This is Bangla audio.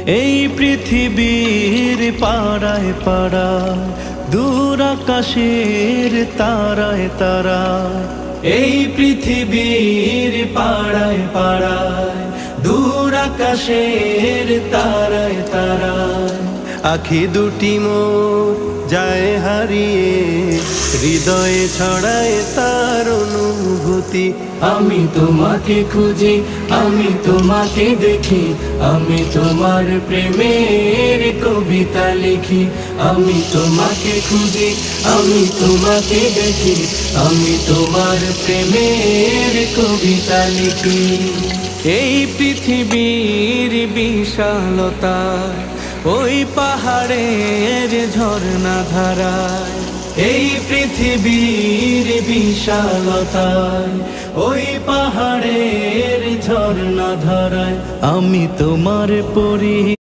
এই পৃথিবীর পাড়ায় পাড়ায় দূর আকাশের তারায় তারায়, এই পৃথিবীর পাড়ায় পাড়ায় দূর আকাশের তারায় তারায়, আখি দুটি মোর যায় হারিয়ে, হৃদয়ে ছড়ায় তার অনুভূতি। আমি তোমাকে খুঁজি, আমি তোমাকে দেখি, আমি তোমার প্রেমের কবিতা লিখি। আমি তোমাকে খুঁজি, আমি তোমাকে দেখি, আমি তোমার প্রেমের কবিতা লিখি। এই পৃথিবীর বিশালতা ওই পাহাড়ের ঝর্ণা ধারায়, এই পৃথিবীর বিশালতায় ওই পাহাড়ের ঝর্ণা ধারায়, আমি তোমার পরি।